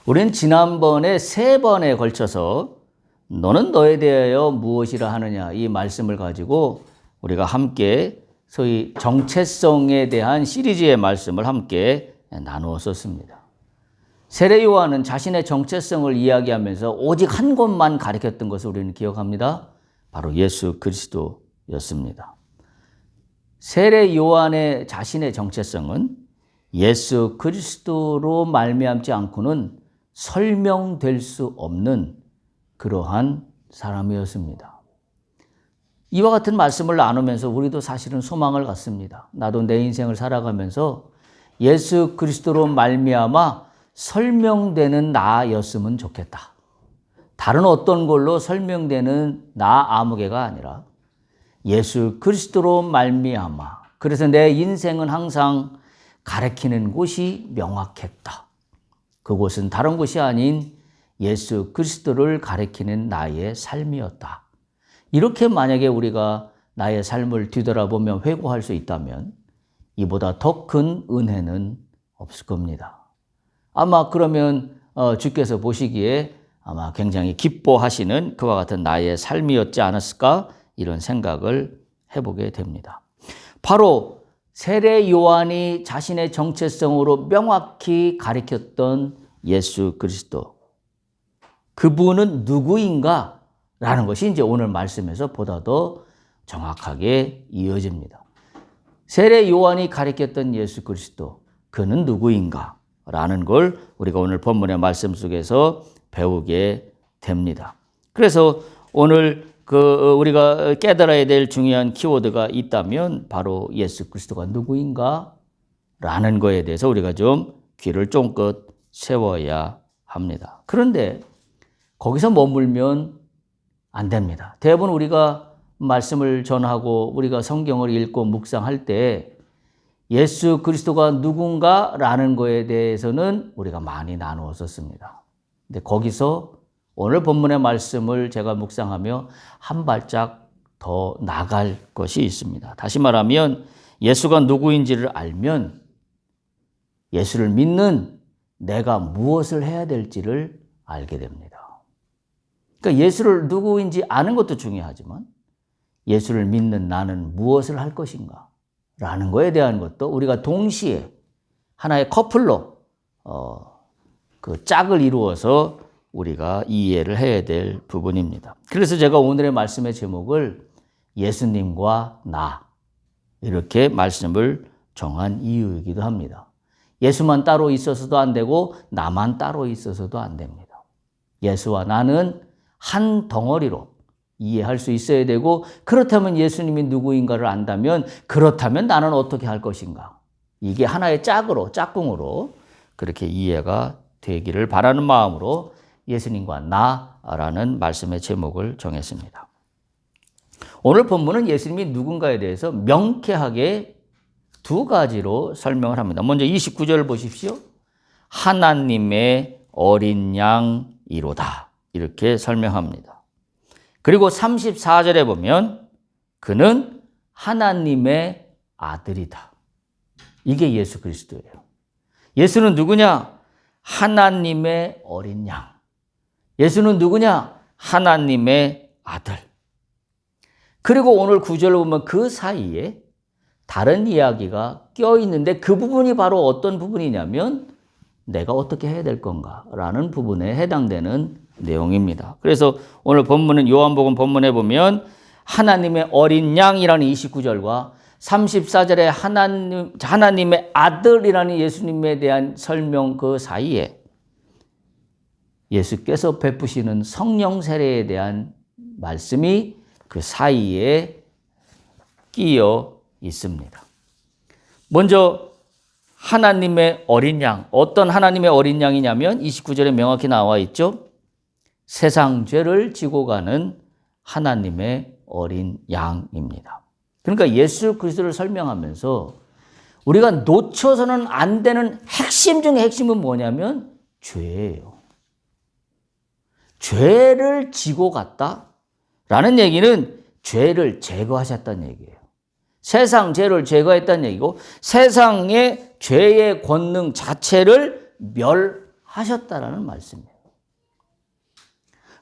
우리는 지난번에 3번에 걸쳐서 너는 너에 대하여 무엇이라 하느냐 이 말씀을 가지고 우리가 함께 소위 정체성에 대한 시리즈의 말씀을 함께 나누었었습니다. 세례 요한은 자신의 정체성을 이야기하면서 오직 한 곳만 가리켰던 것을 우리는 기억합니다. 바로 예수 그리스도였습니다. 세례 요한의 자신의 정체성은 예수 그리스도로 말미암지 않고는 설명될 수 없는 그러한 사람이었습니다. 이와 같은 말씀을 나누면서 우리도 사실은 소망을 갖습니다. 나도 내 인생을 살아가면서 예수 그리스도로 말미암아 설명되는 나였으면 좋겠다. 다른 어떤 걸로 설명되는 나 아무개가 아니라 예수 그리스도로 말미암아 그래서 내 인생은 항상 가리키는 곳이 명확했다. 그곳은 다른 곳이 아닌 예수 그리스도를 가리키는 나의 삶이었다. 이렇게 만약에 우리가 나의 삶을 뒤돌아보며 회고할 수 있다면 이보다 더 큰 은혜는 없을 겁니다. 아마 그러면 주께서 보시기에 아마 굉장히 기뻐하시는 그와 같은 나의 삶이었지 않았을까 이런 생각을 해보게 됩니다. 바로 세례 요한이 자신의 정체성으로 명확히 가리켰던 예수 그리스도. 그분은 누구인가? 라는 것이 이제 오늘 말씀에서 보다 더 정확하게 이어집니다. 세례 요한이 가리켰던 예수 그리스도. 그는 누구인가? 라는 걸 우리가 오늘 본문의 말씀 속에서 배우게 됩니다. 그래서 오늘 우리가 깨달아야 될 중요한 키워드가 있다면 바로 예수 그리스도가 누구인가? 라는 거에 대해서 우리가 좀 귀를 쫑긋 세워야 합니다. 그런데 거기서 머물면 안 됩니다. 대부분 우리가 말씀을 전하고 우리가 성경을 읽고 묵상할 때 예수 그리스도가 누군가라는 거에 대해서는 우리가 많이 나누었었습니다. 근데 거기서 오늘 본문의 말씀을 제가 묵상하며 한 발짝 더 나갈 것이 있습니다. 다시 말하면 예수가 누구인지를 알면 예수를 믿는 내가 무엇을 해야 될지를 알게 됩니다. 그러니까 예수를 누구인지 아는 것도 중요하지만 예수를 믿는 나는 무엇을 할 것인가 라는 거에 대한 것도 우리가 동시에 하나의 커플로 그 짝을 이루어서 우리가 이해를 해야 될 부분입니다. 그래서 제가 오늘의 말씀의 제목을 예수님과 나 이렇게 말씀을 정한 이유이기도 합니다. 예수만 따로 있어서도 안 되고 나만 따로 있어서도 안 됩니다. 예수와 나는 한 덩어리로 이해할 수 있어야 되고 그렇다면 예수님이 누구인가를 안다면 그렇다면 나는 어떻게 할 것인가. 이게 하나의 짝꿍으로 그렇게 이해가 되기를 바라는 마음으로 예수님과 나라는 말씀의 제목을 정했습니다. 오늘 본문은 예수님이 누군가에 대해서 명쾌하게 두 가지로 설명을 합니다. 먼저 29절을 보십시오. 하나님의 어린 양이로다. 이렇게 설명합니다. 그리고 34절에 보면 그는 하나님의 아들이다. 이게 예수 그리스도예요. 예수는 누구냐? 하나님의 어린 양. 예수는 누구냐? 하나님의 아들. 그리고 오늘 9절을 보면 그 사이에 다른 이야기가 껴있는데 그 부분이 바로 어떤 부분이냐면 내가 어떻게 해야 될 건가라는 부분에 해당되는 내용입니다. 그래서 오늘 본문은 요한복음 본문에 보면 하나님의 어린 양이라는 29절과 34절에 하나님의 아들이라는 예수님에 대한 설명 그 사이에 예수께서 베푸시는 성령 세례에 대한 말씀이 그 사이에 끼어 있습니다. 먼저 하나님의 어린 양, 어떤 하나님의 어린 양이냐면 29절에 명확히 나와 있죠. 세상 죄를 지고 가는 하나님의 어린 양입니다. 그러니까 예수 그리스도를 설명하면서 우리가 놓쳐서는 안 되는 핵심 중에 핵심은 뭐냐면 죄예요. 죄를 지고 갔다라는 얘기는 죄를 제거하셨다는 얘기예요. 세상 죄를 제거했다는 얘기고 세상의 죄의 권능 자체를 멸하셨다는 하셨다라는 말씀이에요.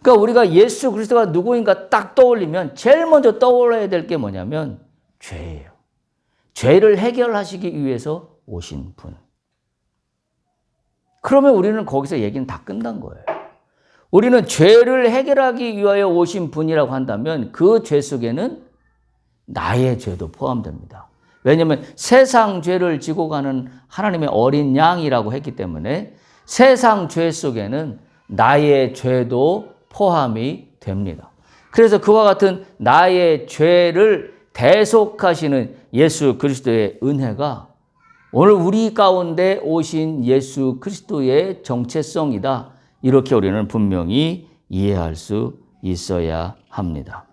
그러니까 우리가 예수 그리스도가 누구인가 딱 떠올리면 제일 먼저 떠올려야 될 게 뭐냐면 죄예요. 죄를 해결하시기 위해서 오신 분. 그러면 우리는 거기서 얘기는 다 끝난 거예요. 우리는 죄를 해결하기 위하여 오신 분이라고 한다면 그 죄 속에는 나의 죄도 포함됩니다. 왜냐하면 세상 죄를 지고 가는 하나님의 어린 양이라고 했기 때문에 세상 죄 속에는 나의 죄도 포함이 됩니다. 그래서 그와 같은 나의 죄를 대속하시는 예수 그리스도의 은혜가 오늘 우리 가운데 오신 예수 그리스도의 정체성이다. 이렇게 우리는 분명히 이해할 수 있어야 합니다.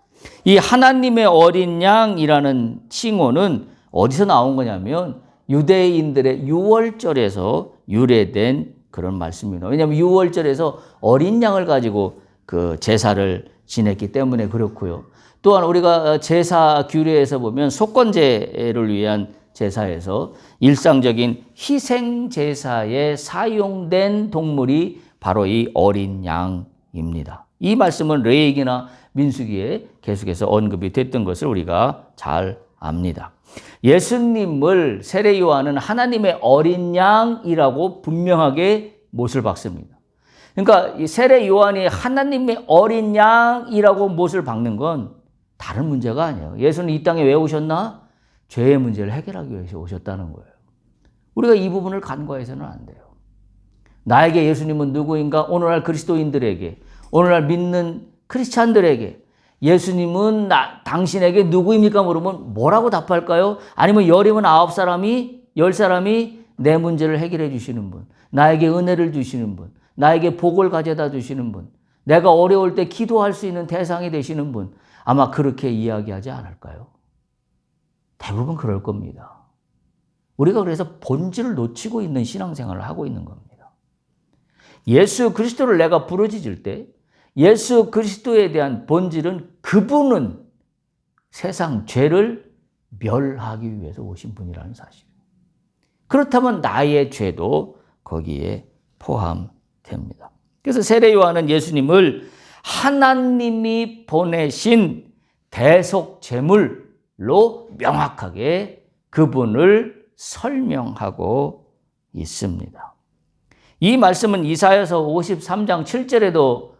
이 하나님의 어린 양이라는 칭호는 어디서 나온 거냐면 유대인들의 유월절에서 유래된 그런 말씀입니다. 왜냐하면 유월절에서 어린 양을 가지고 그 제사를 지냈기 때문에 그렇고요. 또한 우리가 제사 규례에서 보면 속건제를 위한 제사에서 일상적인 희생 제사에 사용된 동물이 바로 이 어린 양입니다. 이 말씀은 레위기나 민수기에 계속해서 언급이 됐던 것을 우리가 잘 압니다. 예수님을 세례 요한은 하나님의 어린 양이라고 분명하게 못을 박습니다. 그러니까 이 세례 요한이 하나님의 어린 양이라고 못을 박는 건 다른 문제가 아니에요. 예수는 이 땅에 왜 오셨나? 죄의 문제를 해결하기 위해서 오셨다는 거예요. 우리가 이 부분을 간과해서는 안 돼요. 나에게 예수님은 누구인가? 오늘날 그리스도인들에게, 오늘날 믿는 크리스찬들에게 예수님은 당신에게 누구입니까? 물으면 뭐라고 답할까요? 아니면 79사람이, 10사람이 내 문제를 해결해 주시는 분, 나에게 은혜를 주시는 분, 나에게 복을 가져다 주시는 분, 내가 어려울 때 기도할 수 있는 대상이 되시는 분, 아마 그렇게 이야기하지 않을까요? 대부분 그럴 겁니다. 우리가 그래서 본질을 놓치고 있는 신앙생활을 하고 있는 겁니다. 예수 그리스도를 내가 부르짖을 때 예수 그리스도에 대한 본질은 그분은 세상 죄를 멸하기 위해서 오신 분이라는 사실이에요. 그렇다면 나의 죄도 거기에 포함됩니다. 그래서 세례 요한은 예수님을 하나님이 보내신 대속 제물로 명확하게 그분을 설명하고 있습니다. 이 말씀은 이사야서 53장 7절에도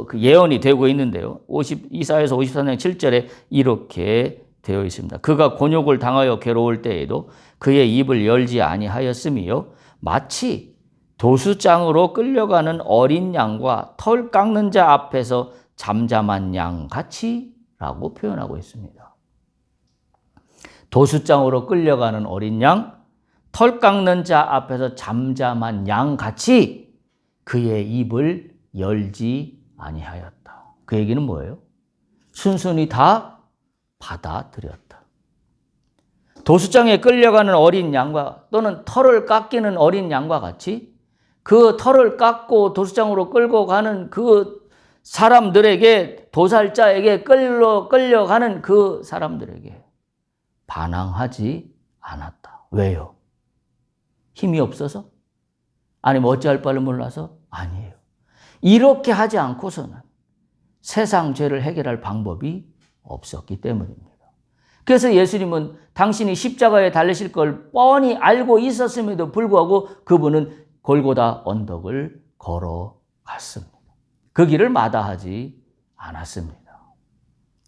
그 예언이 되고 있는데요. 이사야서 53장 7절에 이렇게 되어 있습니다. 그가 곤욕을 당하여 괴로울 때에도 그의 입을 열지 아니하였으며 마치 도수장으로 끌려가는 어린 양과 털 깎는 자 앞에서 잠잠한 양 같이 라고 표현하고 있습니다. 도수장으로 끌려가는 어린 양, 털 깎는 자 앞에서 잠잠한 양 같이 그의 입을 열지 아니하였다. 그 얘기는 뭐예요? 순순히 다 받아들였다. 도수장에 끌려가는 어린 양과 또는 털을 깎이는 어린 양과 같이 그 털을 깎고 도수장으로 끌고 가는 그 사람들에게, 도살자에게 끌려가는 그 사람들에게 반항하지 않았다. 왜요? 힘이 없어서? 아니면 어찌할 바를 몰라서? 아니에요. 이렇게 하지 않고서는 세상 죄를 해결할 방법이 없었기 때문입니다. 그래서 예수님은 당신이 십자가에 달리실 걸 뻔히 알고 있었음에도 불구하고 그분은 골고다 언덕을 걸어갔습니다. 그 길을 마다하지 않았습니다.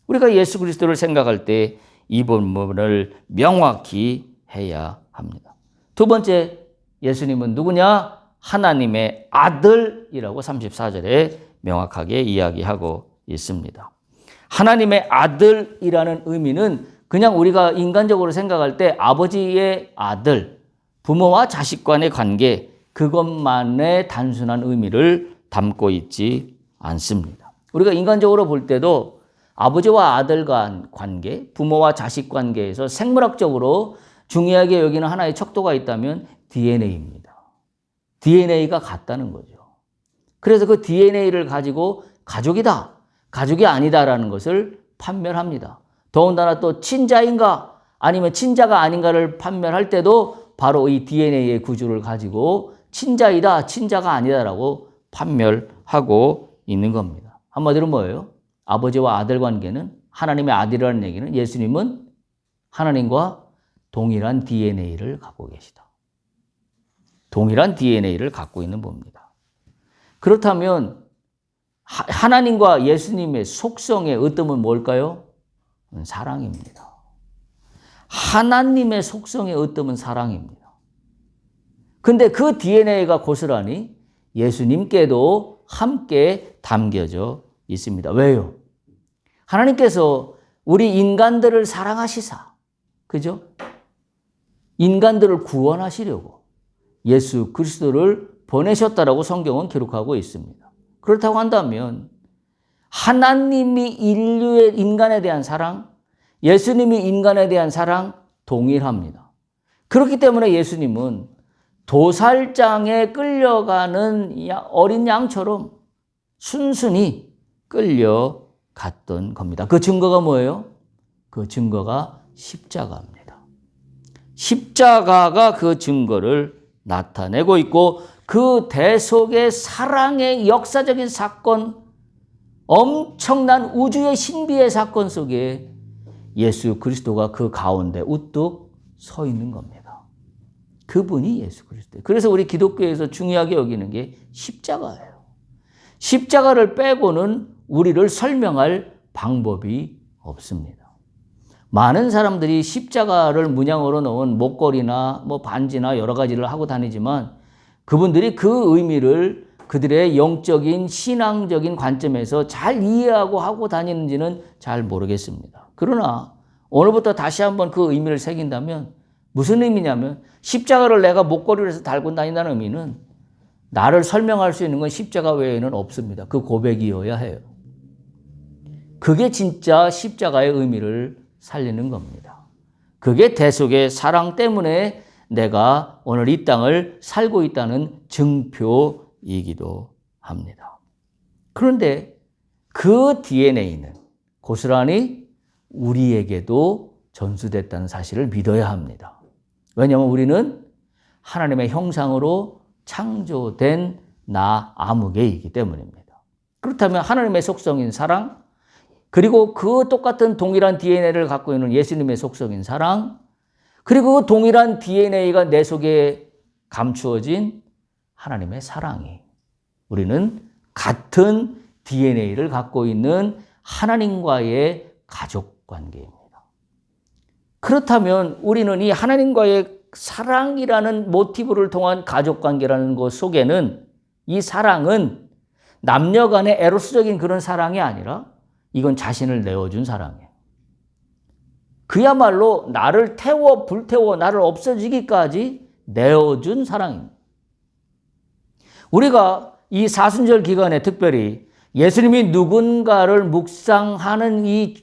우리가 예수 그리스도를 생각할 때 이 부분을 명확히 해야 합니다. 두 번째, 예수님은 누구냐? 하나님의 아들이라고 34절에 명확하게 이야기하고 있습니다. 하나님의 아들이라는 의미는 그냥 우리가 인간적으로 생각할 때 아버지의 아들, 부모와 자식 간의 관계, 그것만의 단순한 의미를 담고 있지 않습니다. 우리가 인간적으로 볼 때도 아버지와 아들 간 관계, 부모와 자식 관계에서 생물학적으로 중요하게 여기는 하나의 척도가 있다면 DNA입니다. DNA가 같다는 거죠. 그래서 그 DNA를 가지고 가족이다, 가족이 아니다라는 것을 판별합니다. 더군다나 또 친자인가 아니면 친자가 아닌가를 판별할 때도 바로 이 DNA의 구조를 가지고 친자이다, 친자가 아니다라고 판멸하고 있는 겁니다. 한마디로 뭐예요? 아버지와 아들 관계는 하나님의 아들이라는 얘기는 예수님은 하나님과 동일한 DNA를 갖고 계시다. 동일한 DNA를 갖고 있는 겁니다. 그렇다면 하나님과 예수님의 속성의 어떤 뭘까요? 사랑입니다. 하나님의 속성의 어떤 사랑입니다. 근데 그 DNA가 고스란히 예수님께도 함께 담겨져 있습니다. 왜요? 하나님께서 우리 인간들을 사랑하시사, 그죠? 인간들을 구원하시려고 예수 그리스도를 보내셨다라고 성경은 기록하고 있습니다. 그렇다고 한다면 하나님이 인간에 대한 사랑, 예수님이 인간에 대한 사랑 동일합니다. 그렇기 때문에 예수님은 도살장에 끌려가는 어린 양처럼 순순히 끌려갔던 겁니다. 그 증거가 뭐예요? 그 증거가 십자가입니다. 십자가가 그 증거를 나타내고 있고 그 대속의 사랑의 역사적인 사건, 엄청난 우주의 신비의 사건 속에 예수 그리스도가 그 가운데 우뚝 서 있는 겁니다. 그분이 예수 그리스도예요. 그래서 우리 기독교에서 중요하게 여기는 게 십자가예요. 십자가를 빼고는 우리를 설명할 방법이 없습니다. 많은 사람들이 십자가를 문양으로 넣은 목걸이나 반지나 여러 가지를 하고 다니지만 그분들이 그 의미를 그들의 영적인 신앙적인 관점에서 잘 이해하고 하고 다니는지는 잘 모르겠습니다. 그러나 오늘부터 다시 한번 그 의미를 새긴다면 무슨 의미냐면 십자가를 내가 목걸이로 해서 달고 다닌다는 의미는 나를 설명할 수 있는 건 십자가 외에는 없습니다. 그 고백이어야 해요. 그게 진짜 십자가의 의미를 살리는 겁니다. 그게 대속의 사랑 때문에 내가 오늘 이 땅을 살고 있다는 증표이기도 합니다. 그런데 그 DNA는 고스란히 우리에게도 전수됐다는 사실을 믿어야 합니다. 왜냐하면 우리는 하나님의 형상으로 창조된 나 아무개이기 때문입니다. 그렇다면 하나님의 속성인 사랑, 그리고 그 똑같은 동일한 DNA를 갖고 있는 예수님의 속성인 사랑, 그리고 그 동일한 DNA가 내 속에 감추어진 하나님의 사랑이, 우리는 같은 DNA를 갖고 있는 하나님과의 가족 관계입니다. 그렇다면 우리는 이 하나님과의 사랑이라는 모티브를 통한 가족 관계라는 것 속에는 이 사랑은 남녀 간의 에로스적인 그런 사랑이 아니라 이건 자신을 내어준 사랑이에요. 그야말로 나를 불태워 나를 없어지기까지 내어준 사랑입니다. 우리가 이 사순절 기간에 특별히 예수님이 누군가를 묵상하는 이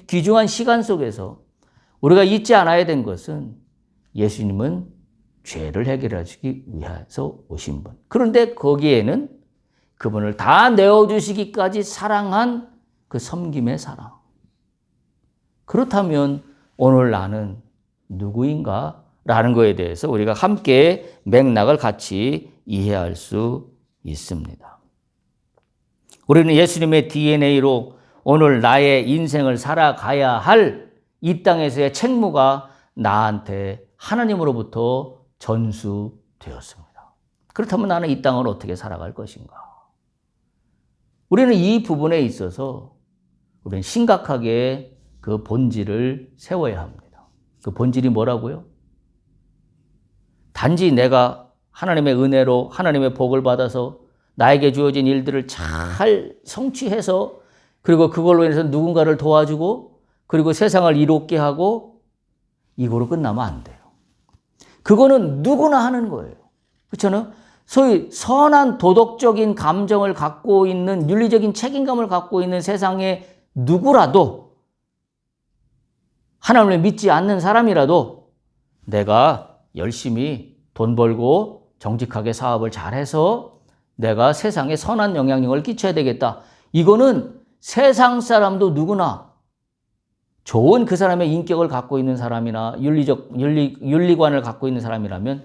귀중한 시간 속에서 우리가 잊지 않아야 된 것은 예수님은 죄를 해결하시기 위해서 오신 분. 그런데 거기에는 그분을 다 내어주시기까지 사랑한 그 섬김의 사랑. 그렇다면 오늘 나는 누구인가? 라는 것에 대해서 우리가 함께 맥락을 같이 이해할 수 있습니다. 우리는 예수님의 DNA로 오늘 나의 인생을 살아가야 할 이 땅에서의 책무가 나한테 하나님으로부터 전수되었습니다. 그렇다면 나는 이 땅을 어떻게 살아갈 것인가? 우리는 이 부분에 있어서 우리는 심각하게 그 본질을 세워야 합니다. 그 본질이 뭐라고요? 단지 내가 하나님의 은혜로 하나님의 복을 받아서 나에게 주어진 일들을 잘 성취해서 그리고 그걸로 인해서 누군가를 도와주고 그리고 세상을 이롭게 하고 이거로 끝나면 안 돼요. 그거는 누구나 하는 거예요. 그렇잖아요? 소위 선한 도덕적인 감정을 갖고 있는 윤리적인 책임감을 갖고 있는 세상에 누구라도 하나님을 믿지 않는 사람이라도 내가 열심히 돈 벌고 정직하게 사업을 잘해서 내가 세상에 선한 영향력을 끼쳐야 되겠다. 이거는 세상 사람도 누구나 좋은 그 사람의 인격을 갖고 있는 사람이나 윤리관을 갖고 있는 사람이라면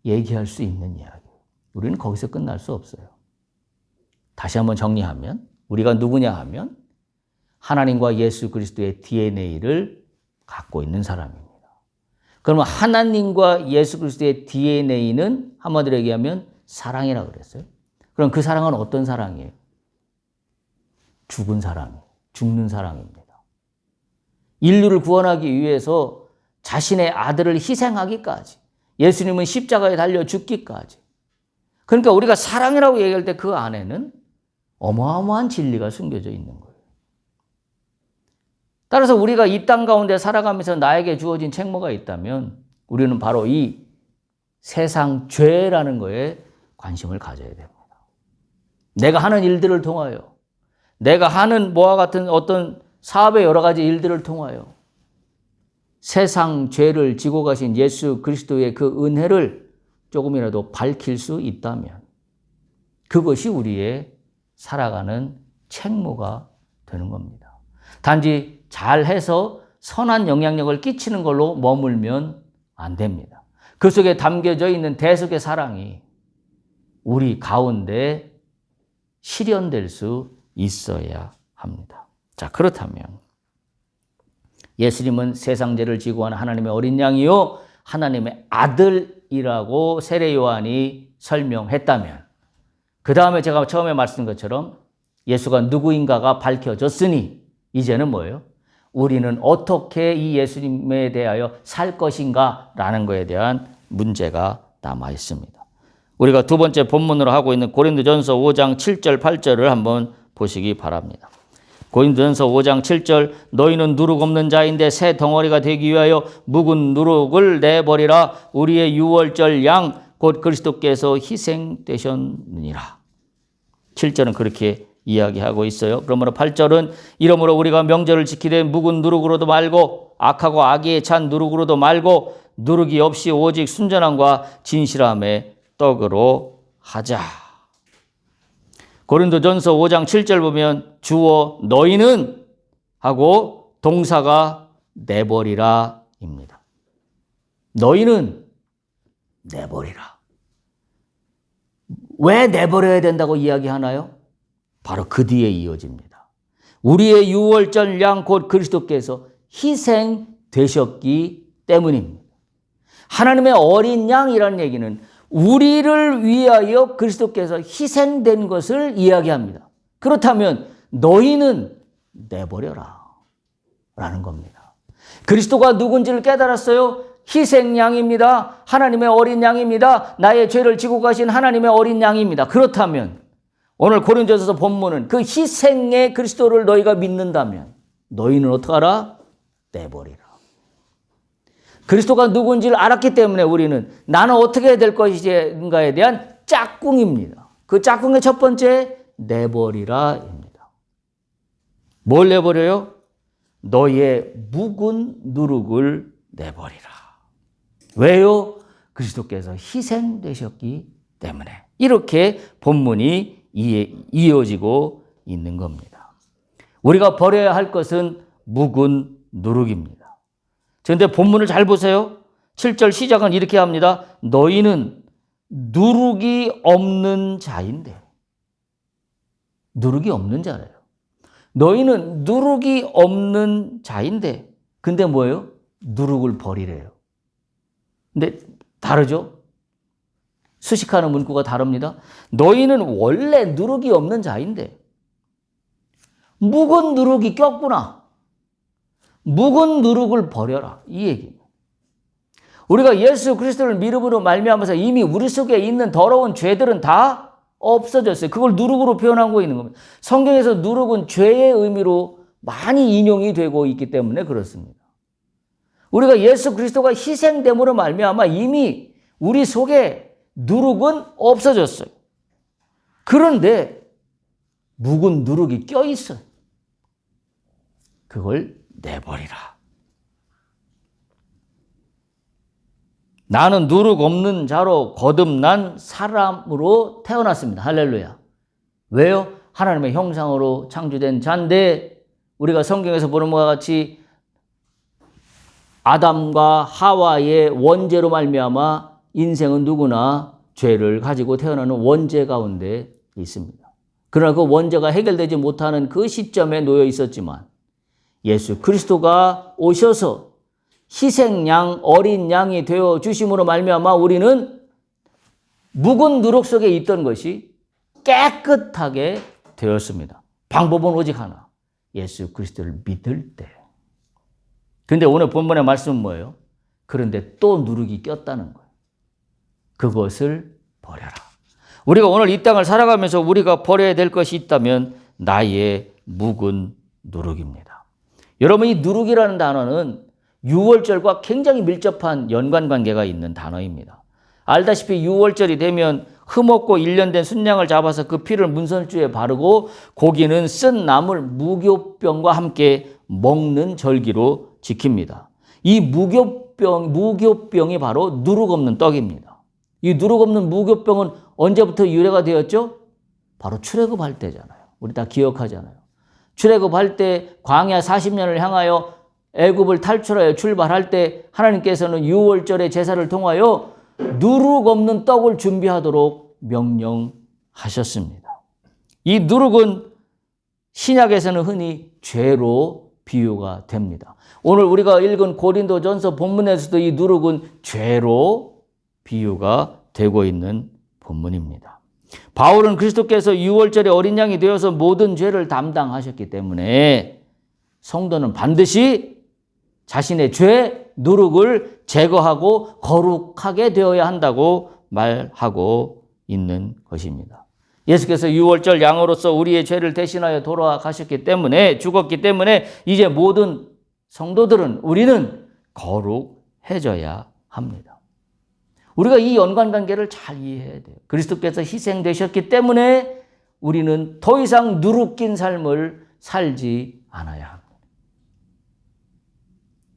얘기할 수 있는 이야기예요. 우리는 거기서 끝날 수 없어요. 다시 한번 정리하면 우리가 누구냐 하면 하나님과 예수 그리스도의 DNA를 갖고 있는 사람입니다. 그러면 하나님과 예수 그리스도의 DNA는 한마디로 얘기하면 사랑이라고 그랬어요. 그럼 그 사랑은 어떤 사랑이에요? 죽은 사랑이에요. 죽는 사랑입니다. 인류를 구원하기 위해서 자신의 아들을 희생하기까지, 예수님은 십자가에 달려 죽기까지. 그러니까 우리가 사랑이라고 얘기할 때 그 안에는 어마어마한 진리가 숨겨져 있는 거예요. 따라서 우리가 이 땅 가운데 살아가면서 나에게 주어진 책무가 있다면 우리는 바로 이 세상 죄라는 거에 관심을 가져야 됩니다. 내가 하는 일들을 통하여, 내가 하는 뭐와 같은 어떤 사업의 여러 가지 일들을 통하여 세상 죄를 지고 가신 예수 그리스도의 그 은혜를 조금이라도 밝힐 수 있다면 그것이 우리의 살아가는 책무가 되는 겁니다. 단지 잘해서 선한 영향력을 끼치는 걸로 머물면 안 됩니다. 그 속에 담겨져 있는 대속의 사랑이 우리 가운데 실현될 수 있어야 합니다. 자, 그렇다면 예수님은 세상 죄를 지고 간 하나님의 어린 양이요 하나님의 아들이라고 세례 요한이 설명했다면 그 다음에 제가 처음에 말씀드린 것처럼 예수가 누구인가가 밝혀졌으니 이제는 뭐예요? 우리는 어떻게 이 예수님에 대하여 살 것인가 라는 것에 대한 문제가 남아 있습니다. 우리가 두 번째 본문으로 하고 있는 고린도전서 5장 7절 8절을 한번 보시기 바랍니다. 고린도전서 5장 7절 너희는 누룩 없는 자인데 새 덩어리가 되기 위하여 묵은 누룩을 내버리라. 우리의 유월절 양 곧 그리스도께서 희생되셨느니라. 7절은 그렇게 이야기하고 있어요. 그러므로 8절은 이러므로 우리가 명절을 지키되 묵은 누룩으로도 말고 악하고 악의에 찬 누룩으로도 말고 누룩이 없이 오직 순전함과 진실함의 떡으로 하자. 고린도전서 5장 7절 보면 주어 너희는 하고 동사가 내버리라 입니다. 너희는 내버리라. 왜 내버려야 된다고 이야기하나요? 바로 그 뒤에 이어집니다. 우리의 유월절 양 곧 그리스도께서 희생되셨기 때문입니다. 하나님의 어린 양이라는 얘기는 우리를 위하여 그리스도께서 희생된 것을 이야기합니다. 그렇다면 너희는 내버려라 라는 겁니다. 그리스도가 누군지를 깨달았어요. 희생양입니다. 하나님의 어린 양입니다. 나의 죄를 지고 가신 하나님의 어린 양입니다. 그렇다면 오늘 고린도전서 본문은 그 희생의 그리스도를 너희가 믿는다면 너희는 어떡하라? 내버리라. 그리스도가 누군지를 알았기 때문에 우리는 나는 어떻게 해야 될 것인가에 대한 짝꿍입니다. 그 짝꿍의 첫 번째 내버리라입니다. 뭘 내버려요? 너의 묵은 누룩을 내버리라. 왜요? 그리스도께서 희생되셨기 때문에. 이렇게 본문이 이어지고 있는 겁니다. 우리가 버려야 할 것은 묵은 누룩입니다. 그런데 본문을 잘 보세요. 7절 시작은 이렇게 합니다. 너희는 누룩이 없는 자인데. 누룩이 없는 자래요. 너희는 누룩이 없는 자인데. 근데 뭐예요? 누룩을 버리래요. 근데 다르죠? 수식하는 문구가 다릅니다. 너희는 원래 누룩이 없는 자인데 묵은 누룩이 꼈구나. 묵은 누룩을 버려라. 이 얘기입니다. 우리가 예수 그리스도를 믿음으로 말미암아서 이미 우리 속에 있는 더러운 죄들은 다 없어졌어요. 그걸 누룩으로 표현하고 있는 겁니다. 성경에서 누룩은 죄의 의미로 많이 인용이 되고 있기 때문에 그렇습니다. 우리가 예수 그리스도가 희생됨으로 말미암아 이미 우리 속에 누룩은 없어졌어요. 그런데 묵은 누룩이 껴있어요. 그걸 내버리라. 나는 누룩 없는 자로 거듭난 사람으로 태어났습니다. 할렐루야. 왜요? 하나님의 형상으로 창조된 자인데 우리가 성경에서 보는 것과 같이 아담과 하와의 원죄로 말미암아 인생은 누구나 죄를 가지고 태어나는 원죄 가운데 있습니다. 그러나 그 원죄가 해결되지 못하는 그 시점에 놓여 있었지만 예수 그리스도가 오셔서 희생양, 어린 양이 되어 주심으로 말미암아 우리는 묵은 누룩 속에 있던 것이 깨끗하게 되었습니다. 방법은 오직 하나. 예수 그리스도를 믿을 때. 근데 오늘 본문의 말씀은 뭐예요? 그런데 또 누룩이 꼈다는 거예요. 그것을 버려라. 우리가 오늘 이 땅을 살아가면서 우리가 버려야 될 것이 있다면 나의 묵은 누룩입니다. 여러분, 이 누룩이라는 단어는 유월절과 굉장히 밀접한 연관관계가 있는 단어입니다. 알다시피 유월절이 되면 흠없고 1년 된 순양을 잡아서 그 피를 문선주에 바르고 고기는 쓴 나물 무교병과 함께 먹는 절기로 지킵니다. 이 무교병이 바로 누룩 없는 떡입니다. 이 누룩 없는 무교병은 언제부터 유래가 되었죠? 바로 출애굽할 때잖아요. 우리 다 기억하잖아요. 출애굽할 때 광야 40년을 향하여 애굽을 탈출하여 출발할 때 하나님께서는 유월절의 제사를 통하여 누룩 없는 떡을 준비하도록 명령하셨습니다. 이 누룩은 신약에서는 흔히 죄로 비유가 됩니다. 오늘 우리가 읽은 고린도전서 본문에서도 이 누룩은 죄로 비유가 되고 있는 본문입니다. 바울은 그리스도께서 유월절에 어린 양이 되어서 모든 죄를 담당하셨기 때문에 성도는 반드시 자신의 죄, 누룩을 제거하고 거룩하게 되어야 한다고 말하고 있는 것입니다. 예수께서 유월절 양으로서 우리의 죄를 대신하여 돌아가셨기 때문에, 죽었기 때문에 이제 모든 성도들은, 우리는 거룩해져야 합니다. 우리가 이 연관관계를 잘 이해해야 돼요. 그리스도께서 희생되셨기 때문에 우리는 더 이상 누룩 낀 삶을 살지 않아야 합니다.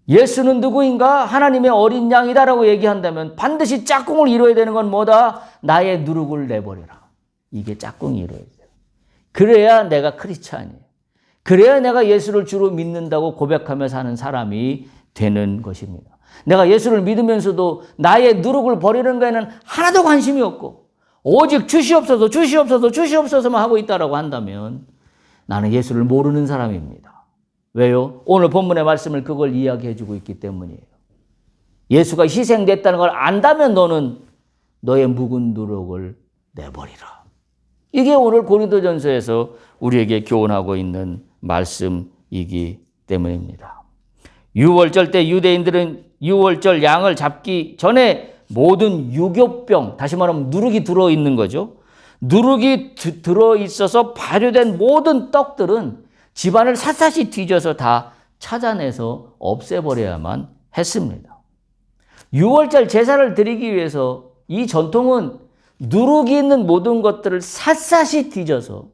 예수는 누구인가? 하나님의 어린 양이다라고 얘기한다면 반드시 짝꿍을 이루어야 되는 건 뭐다? 나의 누룩을 내버려라. 이게 짝꿍이 이루어야 돼요. 그래야 내가 크리스찬이에요. 그래야 내가 예수를 주로 믿는다고 고백하며 사는 사람이 되는 것입니다. 내가 예수를 믿으면서도 나의 누룩을 버리는 거에는 하나도 관심이 없고 오직 주시옵소서, 주시옵소서, 주시옵소서만 하고 있다라고 한다면 나는 예수를 모르는 사람입니다. 왜요? 오늘 본문의 말씀을 그걸 이야기해 주고 있기 때문이에요. 예수가 희생됐다는 걸 안다면 너는 너의 묵은 누룩을 내버리라. 이게 오늘 고린도전서에서 우리에게 교훈하고 있는 말씀이기 때문입니다. 유월절 때 유대인들은 유월절 양을 잡기 전에 모든 유교병, 다시 말하면 누룩이 들어있는 거죠. 누룩이 들어있어서 발효된 모든 떡들은 집안을 샅샅이 뒤져서 다 찾아내서 없애버려야만 했습니다. 유월절 제사를 드리기 위해서 이 전통은 누룩이 있는 모든 것들을 샅샅이 뒤져서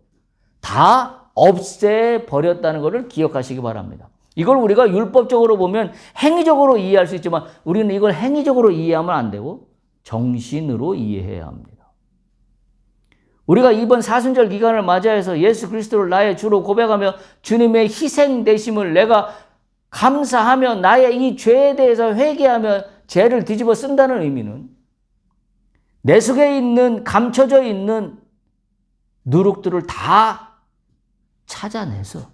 다 없애버렸다는 것을 기억하시기 바랍니다. 이걸 우리가 율법적으로 보면 행위적으로 이해할 수 있지만 우리는 이걸 행위적으로 이해하면 안 되고 정신으로 이해해야 합니다. 우리가 이번 사순절 기간을 맞이해서 예수 그리스도를 나의 주로 고백하며 주님의 희생되심을 내가 감사하며 나의 이 죄에 대해서 회개하며 죄를 뒤집어 쓴다는 의미는 내 속에 있는 감춰져 있는 누룩들을 다 찾아내서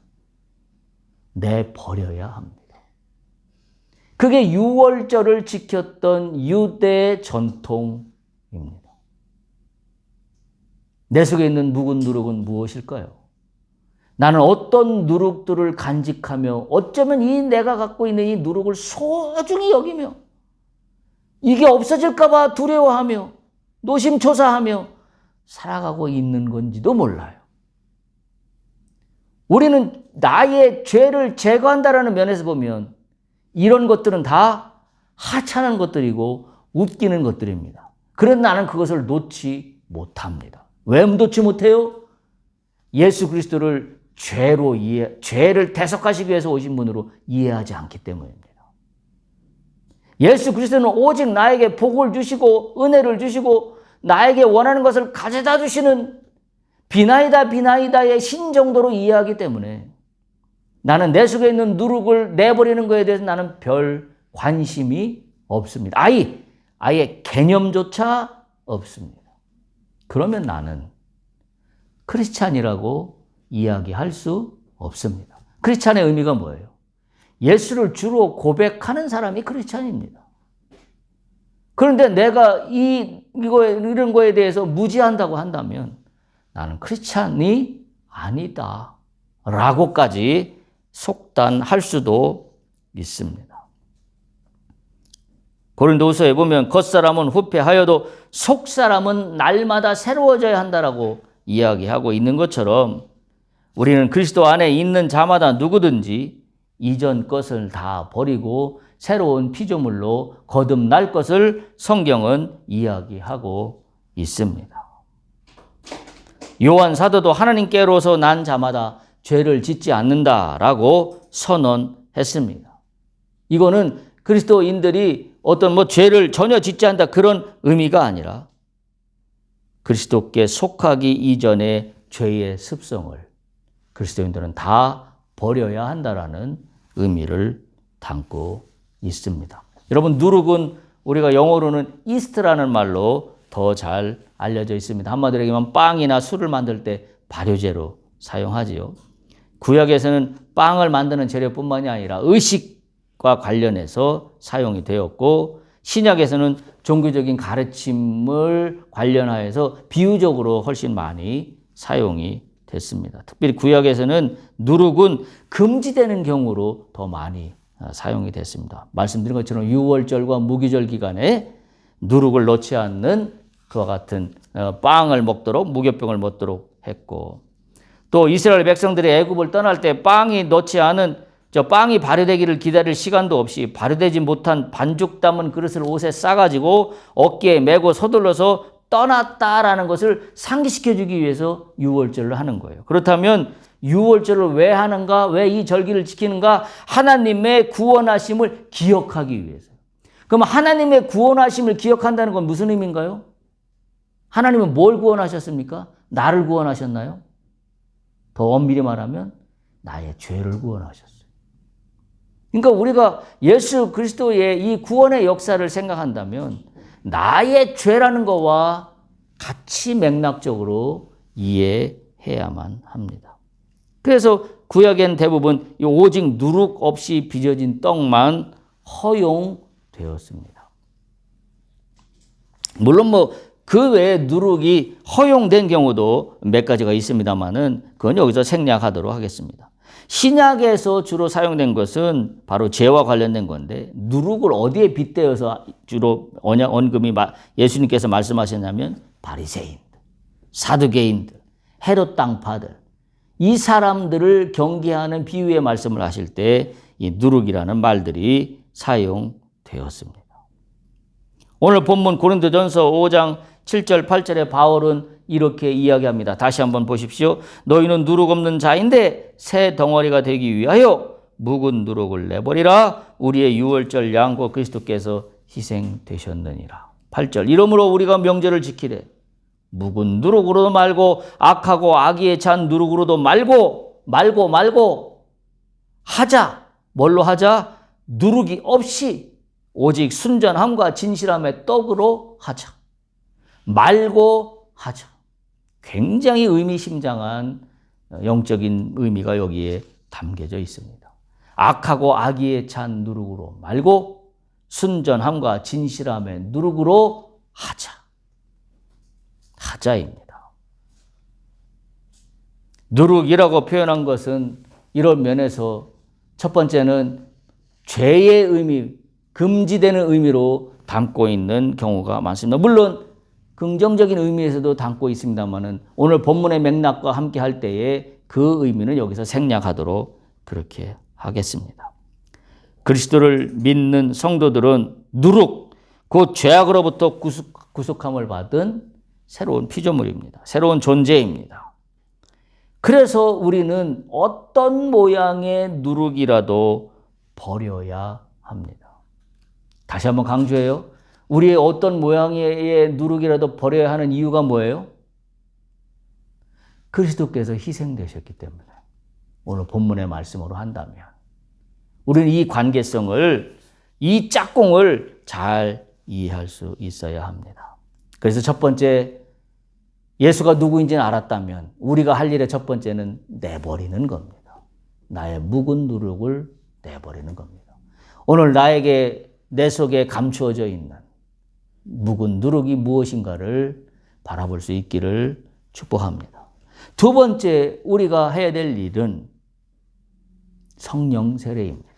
내버려야 합니다. 그게 유월절을 지켰던 유대 전통입니다. 내 속에 있는 묵은 누룩은 무엇일까요? 나는 어떤 누룩들을 간직하며 어쩌면 이 내가 갖고 있는 이 누룩을 소중히 여기며 이게 없어질까 봐 두려워하며 노심초사하며 살아가고 있는 건지도 몰라요. 우리는 나의 죄를 제거한다라는 면에서 보면 이런 것들은 다 하찮은 것들이고 웃기는 것들입니다. 그런데 나는 그것을 놓지 못합니다. 왜 놓지 못해요? 예수 그리스도를 죄를 대속하시기 위해서 오신 분으로 이해하지 않기 때문입니다. 예수 그리스도는 오직 나에게 복을 주시고 은혜를 주시고 나에게 원하는 것을 가져다 주시는 비나이다의 신 정도로 이해하기 때문에 나는 내 속에 있는 누룩을 내버리는 것에 대해서 나는 별 관심이 없습니다. 아예 개념조차 없습니다. 그러면 나는 크리스찬이라고 이야기할 수 없습니다. 크리스찬의 의미가 뭐예요? 예수를 주로 고백하는 사람이 크리스찬입니다. 그런데 내가 이런 거에 대해서 무지한다고 한다면 나는 크리스찬이 아니다 라고까지 속단할 수도 있습니다. 고린도후서에 보면 겉사람은 후패하여도 속사람은 날마다 새로워져야 한다라고 이야기하고 있는 것처럼 우리는 그리스도 안에 있는 자마다 누구든지 이전 것을 다 버리고 새로운 피조물로 거듭날 것을 성경은 이야기하고 있습니다. 요한 사도도 하나님께로서 난 자마다 죄를 짓지 않는다라고 선언했습니다. 이거는 그리스도인들이 어떤 죄를 전혀 짓지 않는다 그런 의미가 아니라 그리스도께 속하기 이전의 죄의 습성을 그리스도인들은 다 버려야 한다라는 의미를 담고 있습니다. 여러분, 누룩은 우리가 영어로는 이스트라는 말로 더 잘 알려져 있습니다. 한마디로 얘기하면 빵이나 술을 만들 때 발효제로 사용하지요. 구약에서는 빵을 만드는 재료뿐만이 아니라 의식과 관련해서 사용이 되었고, 신약에서는 종교적인 가르침을 관련하여서 비유적으로 훨씬 많이 사용이 됐습니다. 특별히 구약에서는 누룩은 금지되는 경우로 더 많이 사용이 됐습니다. 말씀드린 것처럼 유월절과 무교절 기간에 누룩을 넣지 않는 그와 같은 빵을 먹도록, 무교병을 먹도록 했고, 또 이스라엘 백성들이 애굽을 떠날 때 빵이 넣지 않은 빵이 발효되기를 기다릴 시간도 없이 발효되지 못한 반죽 담은 그릇을 옷에 싸가지고 어깨에 메고 서둘러서 떠났다라는 것을 상기시켜주기 위해서 유월절을 하는 거예요. 그렇다면 유월절을 왜 하는가? 왜 이 절기를 지키는가? 하나님의 구원하심을 기억하기 위해서. 그럼 하나님의 구원하심을 기억한다는 건 무슨 의미인가요? 하나님은 뭘 구원하셨습니까? 나를 구원하셨나요? 더 엄밀히 말하면 나의 죄를 구원하셨어요. 그러니까 우리가 예수 그리스도의 이 구원의 역사를 생각한다면 나의 죄라는 것과 같이 맥락적으로 이해해야만 합니다. 그래서 구약엔 대부분 오직 누룩 없이 빚어진 떡만 허용되었습니다. 물론 그 외에 누룩이 허용된 경우도 몇 가지가 있습니다만은 그건 여기서 생략하도록 하겠습니다. 신약에서 주로 사용된 것은 바로 죄와 관련된 건데, 누룩을 어디에 빗대어서 주로 언급이 예수님께서 말씀하셨냐면 바리새인들, 사두개인들, 헤롯 당파들, 이 사람들을 경계하는 비유의 말씀을 하실 때 이 누룩이라는 말들이 사용되었습니다. 오늘 본문 고린도전서 5장 7절 8절에 바울은 이렇게 이야기합니다. 다시 한번 보십시오. 너희는 누룩 없는 자인데 새 덩어리가 되기 위하여 묵은 누룩을 내버리라. 우리의 유월절 양과 그리스도께서 희생되셨느니라. 8절. 이러므로 우리가 명절을 지키래. 묵은 누룩으로도 말고 악하고 악의에 찬 누룩으로도 말고 하자. 뭘로 하자? 누룩이 없이 오직 순전함과 진실함의 떡으로 하자. 말고 하자. 굉장히 의미심장한 영적인 의미가 여기에 담겨져 있습니다. 악하고 악의에 찬 누룩으로 말고 순전함과 진실함의 누룩으로 하자. 하자입니다. 누룩이라고 표현한 것은 이런 면에서 첫 번째는 죄의 의미, 금지되는 의미로 담고 있는 경우가 많습니다. 물론 긍정적인 의미에서도 담고 있습니다만은 오늘 본문의 맥락과 함께 할 때에 그 의미는 여기서 생략하도록 그렇게 하겠습니다. 그리스도를 믿는 성도들은 누룩, 곧 죄악으로부터 구속함을 받은 새로운 피조물입니다. 새로운 존재입니다. 그래서 우리는 어떤 모양의 누룩이라도 버려야 합니다. 다시 한번 강조해요. 우리의 어떤 모양의 누룩이라도 버려야 하는 이유가 뭐예요? 그리스도께서 희생되셨기 때문에. 오늘 본문의 말씀으로 한다면 우리는 이 관계성을, 이 짝꿍을 잘 이해할 수 있어야 합니다. 그래서 첫 번째, 예수가 누구인지는 알았다면 우리가 할 일의 첫 번째는 내버리는 겁니다. 나의 묵은 누룩을 내버리는 겁니다. 오늘 나에게 내 속에 감추어져 있는 묵은 누룩이 무엇인가를 바라볼 수 있기를 축복합니다. 두 번째, 우리가 해야 될 일은 성령 세례입니다.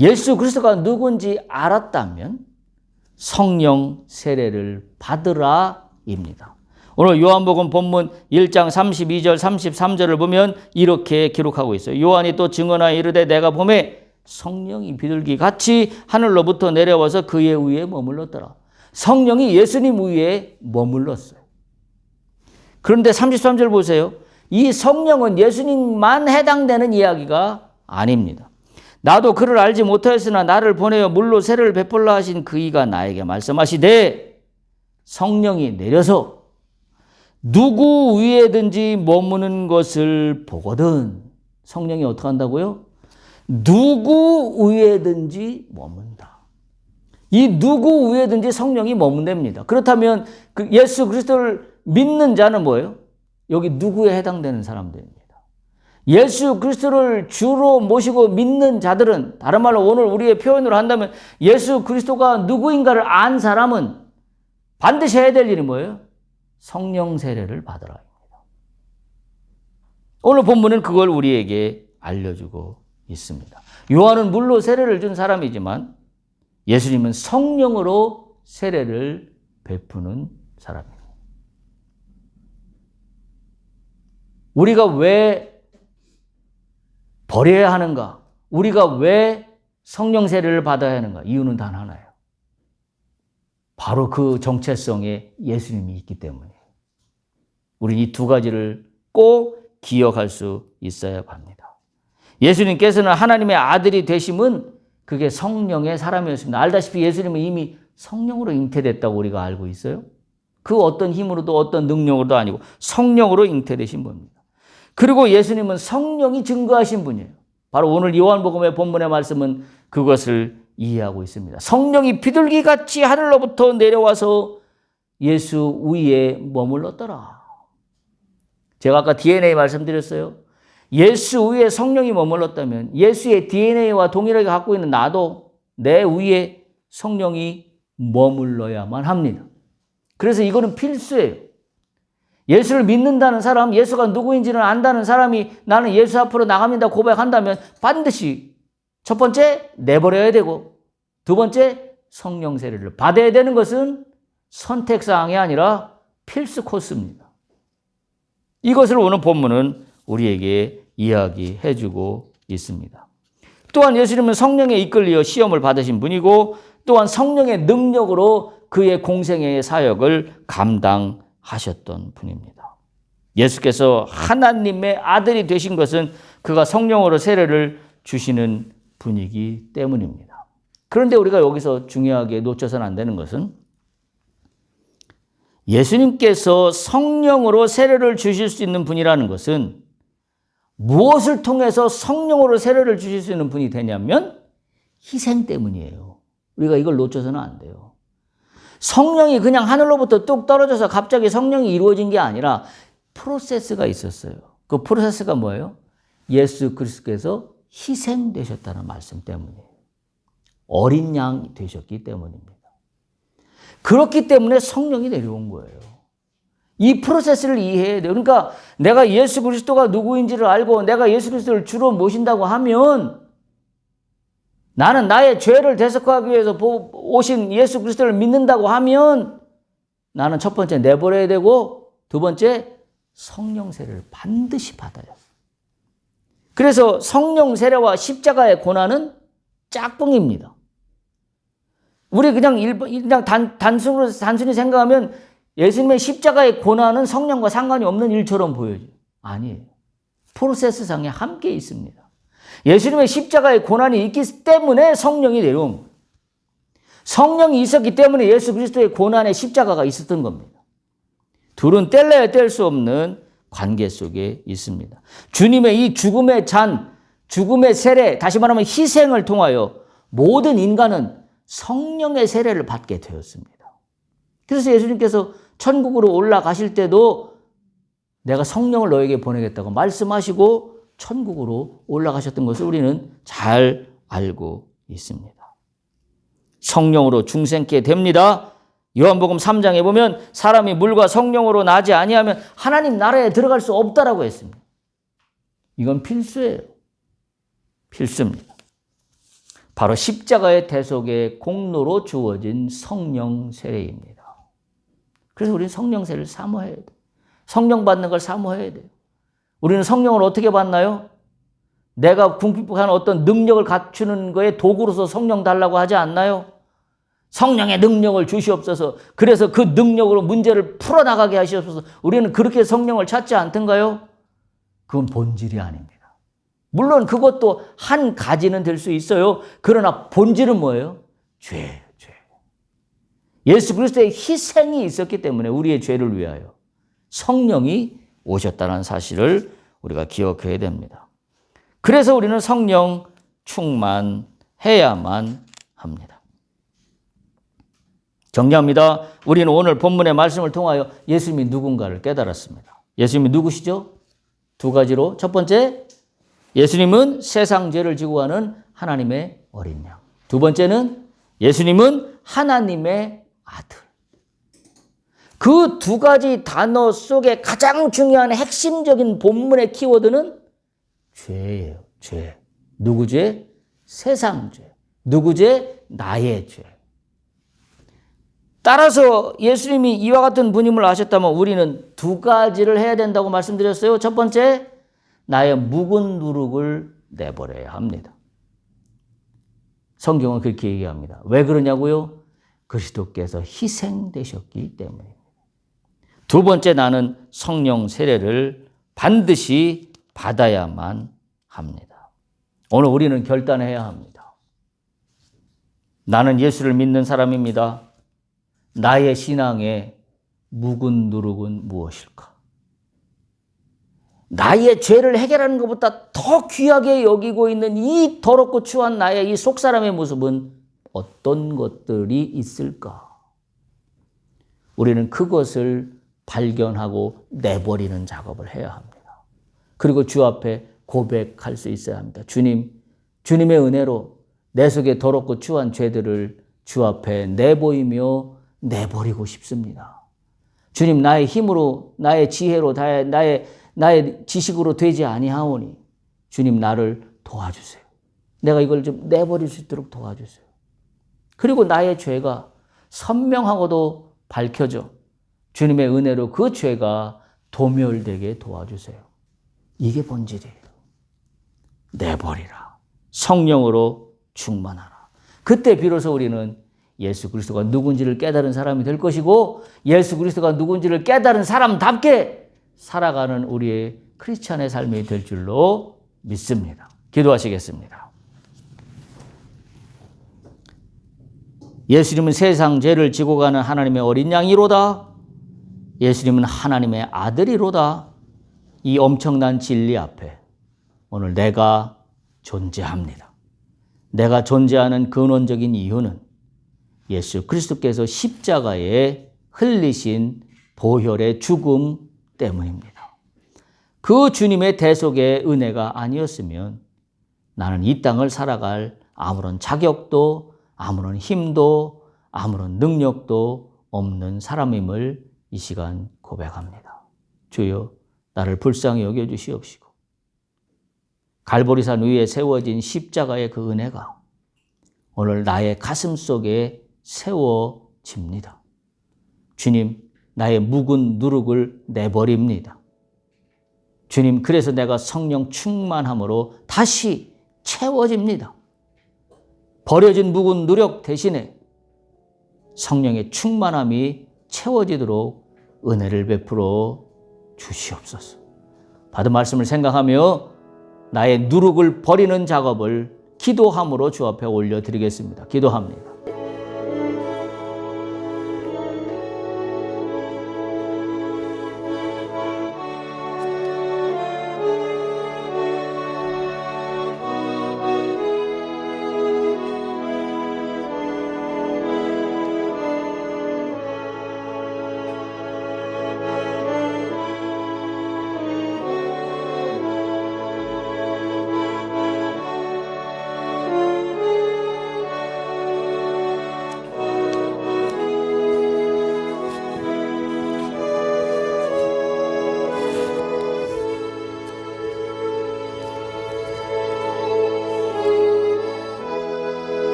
예수 그리스도가 누군지 알았다면 성령 세례를 받으라입니다. 오늘 요한복음 본문 1장 32절 33절을 보면 이렇게 기록하고 있어요. 요한이 또 증언하여 이르되 내가 보매 성령이 비둘기 같이 하늘로부터 내려와서 그의 위에 머물렀더라. 성령이 예수님 위에 머물렀어요. 그런데 33절 보세요. 이 성령은 예수님만 해당되는 이야기가 아닙니다. 나도 그를 알지 못하였으나 나를 보내어 물로 세례를 베풀라 하신 그이가 나에게 말씀하시되 성령이 내려서 누구 위에든지 머무는 것을 보거든. 성령이 어떻게 한다고요? 누구 위에든지 머문다. 이 누구 위에든지 성령이 머문답니다. 그렇다면 그 예수 그리스도를 믿는 자는 뭐예요? 여기 누구에 해당되는 사람들입니다. 예수 그리스도를 주로 모시고 믿는 자들은, 다른 말로 오늘 우리의 표현으로 한다면 예수 그리스도가 누구인가를 안 사람은 반드시 해야 될 일이 뭐예요? 성령 세례를 받으라. 오늘 본문은 그걸 우리에게 알려주고 있습니다. 요한은 물로 세례를 준 사람이지만 예수님은 성령으로 세례를 베푸는 사람입니다. 우리가 왜 버려야 하는가? 우리가 왜 성령 세례를 받아야 하는가? 이유는 단 하나예요. 바로 그 정체성에 예수님이 있기 때문이에요. 우리는 이 두 가지를 꼭 기억할 수 있어야 합니다. 예수님께서는 하나님의 아들이 되심은 그게 성령의 사람이었습니다. 알다시피 예수님은 이미 성령으로 잉태됐다고 우리가 알고 있어요. 그 어떤 힘으로도 어떤 능력으로도 아니고 성령으로 잉태되신 분입니다. 그리고 예수님은 성령이 증거하신 분이에요. 바로 오늘 요한복음의 본문의 말씀은 그것을 이해하고 있습니다. 성령이 비둘기같이 하늘로부터 내려와서 예수 위에 머물렀더라. 제가 아까 DNA 말씀드렸어요. 예수 위에 성령이 머물렀다면 예수의 DNA와 동일하게 갖고 있는 나도 내 위에 성령이 머물러야만 합니다. 그래서 이거는 필수예요. 예수를 믿는다는 사람, 예수가 누구인지는 안다는 사람이 나는 예수 앞으로 나갑니다 고백한다면 반드시 첫 번째 내버려야 되고 두 번째 성령 세례를 받아야 되는 것은 선택사항이 아니라 필수 코스입니다. 이것을 오늘 본문은 우리에게 이야기해 주고 있습니다. 또한 예수님은 성령에 이끌려 시험을 받으신 분이고 또한 성령의 능력으로 그의 공생애의 사역을 감당하셨던 분입니다. 예수께서 하나님의 아들이 되신 것은 그가 성령으로 세례를 주시는 분이기 때문입니다. 그런데 우리가 여기서 중요하게 놓쳐서는 안 되는 것은 예수님께서 성령으로 세례를 주실 수 있는 분이라는 것은 무엇을 통해서 성령으로 세례를 주실 수 있는 분이 되냐면 희생 때문이에요. 우리가 이걸 놓쳐서는 안 돼요. 성령이 그냥 하늘로부터 뚝 떨어져서 갑자기 성령이 이루어진 게 아니라 프로세스가 있었어요. 그 프로세스가 뭐예요? 예수 그리스도께서 희생되셨다는 말씀 때문이에요. 어린 양이 되셨기 때문입니다. 그렇기 때문에 성령이 내려온 거예요. 이 프로세스를 이해해야 돼요. 그러니까 내가 예수 그리스도가 누구인지를 알고 내가 예수 그리스도를 주로 모신다고 하면 나는 나의 죄를 대속하기 위해서 오신 예수 그리스도를 믿는다고 하면 나는 첫 번째 내버려야 되고 두 번째 성령 세례를 반드시 받아요. 그래서 성령 세례와 십자가의 고난은 짝꿍입니다. 우리 그냥 단순히 생각하면 예수님의 십자가의 고난은 성령과 상관이 없는 일처럼 보여져요. 아니에요. 프로세스상에 함께 있습니다. 예수님의 십자가의 고난이 있기 때문에 성령이 내려온 거예요. 성령이 있었기 때문에 예수 그리스도의 고난의 십자가가 있었던 겁니다. 둘은 뗄래야 뗄 수 없는 관계 속에 있습니다. 주님의 이 죽음의 잔, 죽음의 세례, 다시 말하면 희생을 통하여 모든 인간은 성령의 세례를 받게 되었습니다. 그래서 예수님께서 천국으로 올라가실 때도 내가 성령을 너에게 보내겠다고 말씀하시고 천국으로 올라가셨던 것을 우리는 잘 알고 있습니다. 성령으로 중생케 됩니다. 요한복음 3장에 보면 사람이 물과 성령으로 나지 아니하면 하나님 나라에 들어갈 수 없다라고 했습니다. 이건 필수예요. 필수입니다. 바로 십자가의 대속의 공로로 주어진 성령 세례입니다. 그래서 우리는 성령 세례를 사모해야 돼요. 성령 받는 걸 사모해야 돼요. 우리는 성령을 어떻게 받나요? 내가 궁핍한 어떤 능력을 갖추는 거에 도구로서 성령 달라고 하지 않나요? 성령의 능력을 주시옵소서. 그래서 그 능력으로 문제를 풀어나가게 하시옵소서. 우리는 그렇게 성령을 찾지 않던가요? 그건 본질이 아닙니다. 물론 그것도 한 가지는 될 수 있어요. 그러나 본질은 뭐예요? 죄예요, 죄. 예수 그리스도의 희생이 있었기 때문에 우리의 죄를 위하여 성령이 오셨다는 사실을 우리가 기억해야 됩니다. 그래서 우리는 성령 충만해야만 합니다. 정리합니다. 우리는 오늘 본문의 말씀을 통하여 예수님이 누군가를 깨달았습니다. 예수님이 누구시죠? 두 가지로. 첫 번째, 예수님은 세상 죄를 지고 가는 하나님의 어린 양. 두 번째는 예수님은 하나님의 아들. 그 두 가지 단어 속에 가장 중요한 핵심적인 본문의 키워드는 죄예요. 죄. 누구 죄? 세상 죄. 누구 죄? 나의 죄. 따라서 예수님이 이와 같은 분임을 아셨다면 우리는 두 가지를 해야 된다고 말씀드렸어요. 첫 번째, 나의 묵은 누룩을 내버려야 합니다. 성경은 그렇게 얘기합니다. 왜 그러냐고요? 그리스도께서 희생되셨기 때문입니다. 두 번째, 나는 성령 세례를 반드시 받아야만 합니다. 오늘 우리는 결단해야 합니다. 나는 예수를 믿는 사람입니다. 나의 신앙의 묵은 누룩은 무엇일까? 나의 죄를 해결하는 것보다 더 귀하게 여기고 있는 이 더럽고 추한 나의 이 속사람의 모습은 어떤 것들이 있을까? 우리는 그것을 발견하고 내버리는 작업을 해야 합니다. 그리고 주 앞에 고백할 수 있어야 합니다. 주님, 주님의 은혜로 내 속에 더럽고 추한 죄들을 주 앞에 내보이며 내버리고 싶습니다. 주님, 나의 힘으로, 나의 지혜로, 나의 지식으로 되지 아니하오니 주님 나를 도와주세요. 내가 이걸 좀 내버릴 수 있도록 도와주세요. 그리고 나의 죄가 선명하고도 밝혀져 주님의 은혜로 그 죄가 도멸되게 도와주세요. 이게 본질이에요. 내버리라. 성령으로 충만하라. 그때 비로소 우리는 예수 그리스도가 누군지를 깨달은 사람이 될 것이고 예수 그리스도가 누군지를 깨달은 사람답게 살아가는 우리의 크리스찬의 삶이 될 줄로 믿습니다. 기도하시겠습니다. 예수님은 세상 죄를 지고 가는 하나님의 어린 양이로다. 예수님은 하나님의 아들이로다. 이 엄청난 진리 앞에 오늘 내가 존재합니다. 내가 존재하는 근원적인 이유는 예수 그리스도께서 십자가에 흘리신 보혈의 죽음 때문입니다. 그 주님의 대속의 은혜가 아니었으면 나는 이 땅을 살아갈 아무런 자격도 아무런 힘도 아무런 능력도 없는 사람임을 이 시간 고백합니다. 주여 나를 불쌍히 여겨주시옵시고 갈보리산 위에 세워진 십자가의 그 은혜가 오늘 나의 가슴 속에 세워집니다. 주님, 나의 묵은 누룩을 내버립니다. 주님, 그래서 내가 성령 충만함으로 다시 채워집니다. 버려진 묵은 누룩 대신에 성령의 충만함이 채워지도록 은혜를 베풀어 주시옵소서. 받은 말씀을 생각하며 나의 누룩을 버리는 작업을 기도함으로 주 앞에 올려드리겠습니다. 기도합니다.